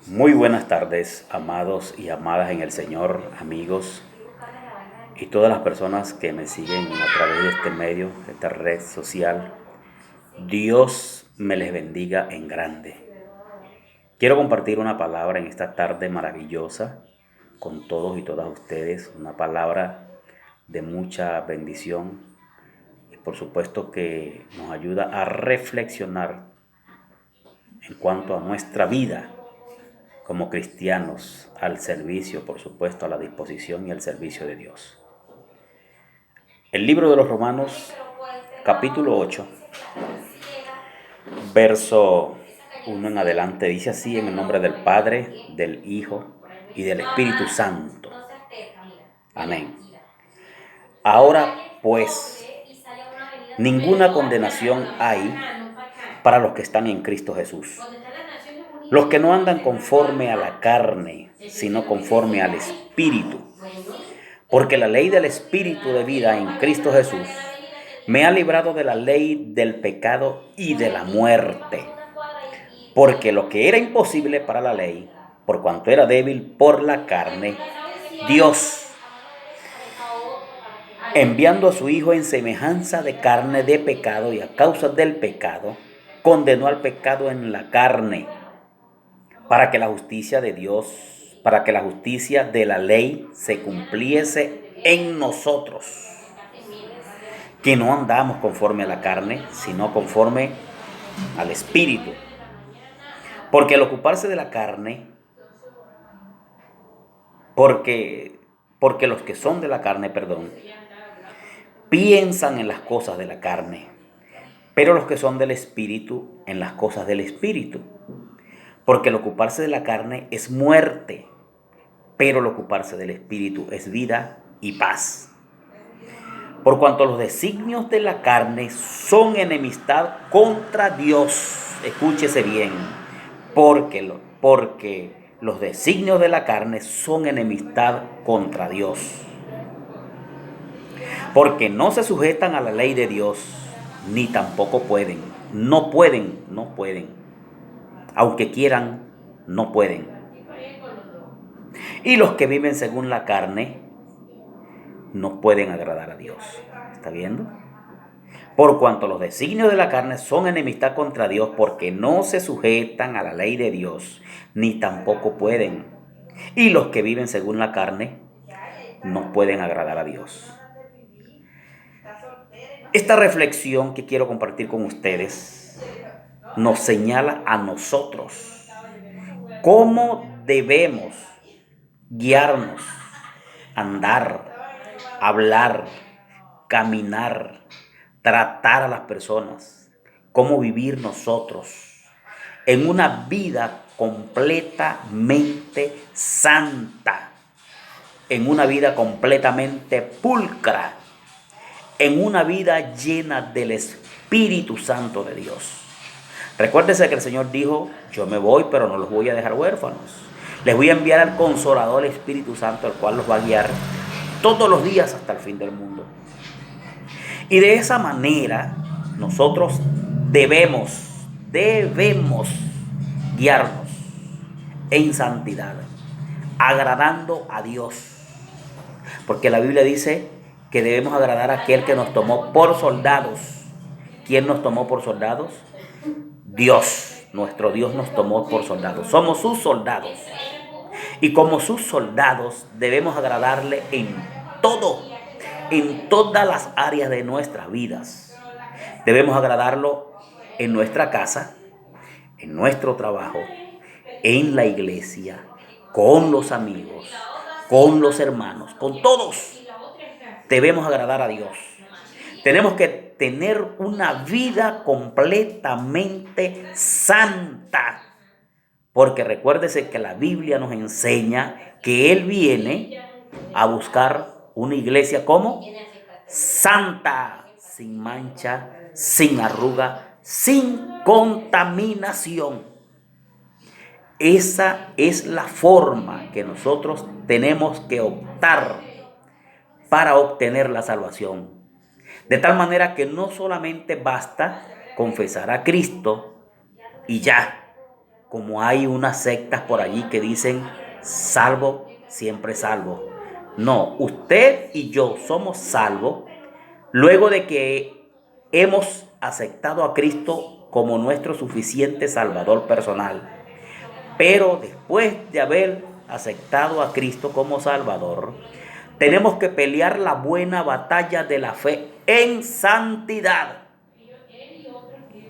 Muy buenas tardes, amados y amadas en el Señor, amigos y todas las personas que me siguen a través de este medio, de esta red social. Dios me les bendiga en grande. Quiero compartir una palabra en esta tarde maravillosa con todos y todas ustedes, una palabra de mucha bendición y por supuesto que nos ayuda a reflexionar en cuanto a nuestra vida como cristianos al servicio, por supuesto, a la disposición y al servicio de Dios. El libro de los Romanos, capítulo 8, verso 1 en adelante, dice así: en el nombre del Padre, del Hijo y del Espíritu Santo. Amén. Ahora pues, ninguna condenación hay para los que están en Cristo Jesús. Los que no andan conforme a la carne, sino conforme al Espíritu. Porque la ley del Espíritu de vida en Cristo Jesús me ha librado de la ley del pecado y de la muerte. Porque lo que era imposible para la ley, por cuanto era débil por la carne, Dios, enviando a su Hijo en semejanza de carne de pecado y a causa del pecado, condenó al pecado en la carne, para que la justicia de Dios, para que la justicia de la ley se cumpliese en nosotros, que no andamos conforme a la carne, sino conforme al Espíritu. Porque al ocuparse de la carne, porque los que son de la carne, piensan en las cosas de la carne, pero los que son del Espíritu en las cosas del Espíritu. Porque el ocuparse de la carne es muerte, pero el ocuparse del Espíritu es vida y paz. Por cuanto los designios de la carne son enemistad contra Dios. Escúchese bien, porque los designios de la carne son enemistad contra Dios. Porque no se sujetan a la ley de Dios, ni tampoco pueden. No pueden. Aunque quieran, no pueden. Y los que viven según la carne no pueden agradar a Dios. ¿Está viendo? Por cuanto los designios de la carne son enemistad contra Dios, porque no se sujetan a la ley de Dios, ni tampoco pueden. Y los que viven según la carne no pueden agradar a Dios. Esta reflexión que quiero compartir con ustedes nos señala a nosotros cómo debemos guiarnos, andar, hablar, caminar, tratar a las personas, cómo vivir nosotros en una vida completamente santa, en una vida completamente pulcra, en una vida llena del Espíritu Santo de Dios. Recuérdese que el Señor dijo: yo me voy, pero no los voy a dejar huérfanos. Les voy a enviar al Consolador, el Espíritu Santo, el cual los va a guiar todos los días hasta el fin del mundo. Y de esa manera nosotros debemos guiarnos en santidad, agradando a Dios. Porque la Biblia dice que debemos agradar a aquel que nos tomó por soldados. ¿Quién nos tomó por soldados? Dios. Nuestro Dios nos tomó por soldados. Somos sus soldados. Y como sus soldados debemos agradarle en todo, en todas las áreas de nuestras vidas. Debemos agradarlo en nuestra casa, en nuestro trabajo, en la iglesia, con los amigos, con los hermanos, con todos. Debemos agradar a Dios. Tenemos que tener una vida completamente santa. Porque recuérdese que la Biblia nos enseña que Él viene a buscar una iglesia como santa, sin mancha, sin arruga, sin contaminación. Esa es la forma que nosotros tenemos que optar para obtener la salvación. De tal manera que no solamente basta confesar a Cristo y ya. como hay unas sectas por allí que dicen salvo, siempre salvo. No, usted y yo somos salvos luego de que hemos aceptado a Cristo como nuestro suficiente Salvador personal. Pero después de haber aceptado a Cristo como Salvador, tenemos que pelear la buena batalla de la fe en santidad,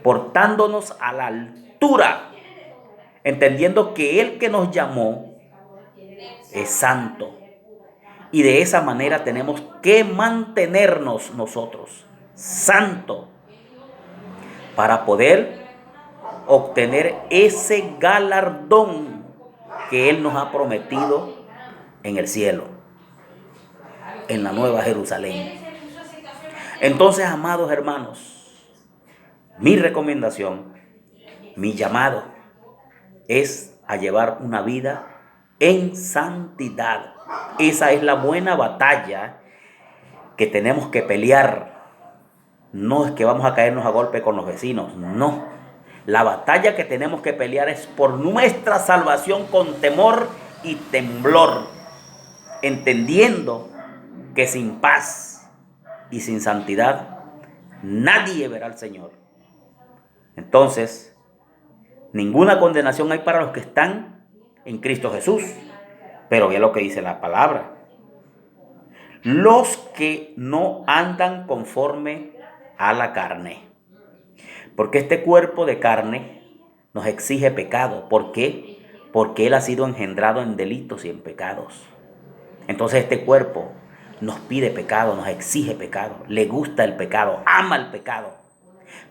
portándonos a la altura, entendiendo que el que nos llamó es santo. Y de esa manera tenemos que mantenernos nosotros santos para poder obtener ese galardón que Él nos ha prometido en el cielo, en la Nueva Jerusalén. Entonces, amados hermanos, mi recomendación, mi llamado es a llevar una vida en santidad. Esa es la buena batalla que tenemos que pelear. No es que vamos a caernos a golpe con los vecinos, no. La batalla que tenemos que pelear es por nuestra salvación con temor y temblor, entendiendo que sin paz y sin santidad nadie verá al Señor. Entonces, ninguna condenación hay para los que están en Cristo Jesús. Pero ve lo que dice la palabra. Los que no andan conforme a la carne. Porque este cuerpo de carne nos exige pecado. ¿Por qué? Porque Él ha sido engendrado en delitos y en pecados. Entonces este cuerpo nos pide pecado, nos exige pecado. Le gusta el pecado, ama el pecado.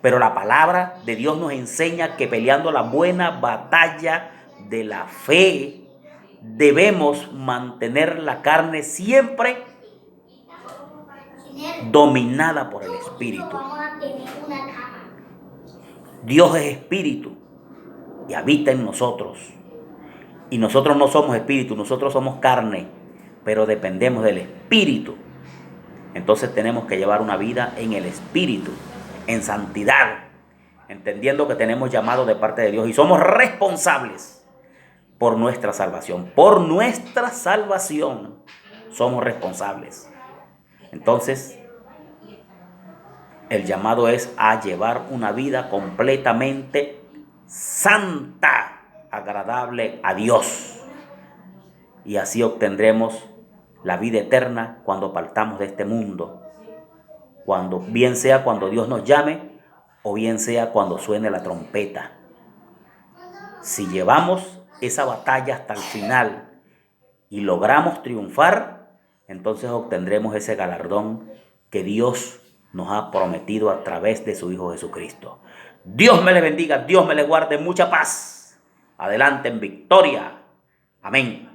Pero la palabra de Dios nos enseña que peleando la buena batalla de la fe, debemos mantener la carne siempre dominada por el Espíritu. Dios es Espíritu y habita en nosotros. Y nosotros no somos Espíritu, nosotros somos carne, pero dependemos del Espíritu. Entonces tenemos que llevar una vida en el Espíritu, en santidad, entendiendo que tenemos llamado de parte de Dios y somos responsables por nuestra salvación. Por nuestra salvación somos responsables. Entonces, el llamado es a llevar una vida completamente santa, agradable a Dios. Y así obtendremos la vida eterna cuando partamos de este mundo. Bien sea cuando Dios nos llame o bien sea cuando suene la trompeta. Si llevamos esa batalla hasta el final y logramos triunfar, entonces obtendremos ese galardón que Dios nos ha prometido a través de su Hijo Jesucristo. Dios me les bendiga, Dios me les guarde, mucha paz. Adelante en victoria. Amén.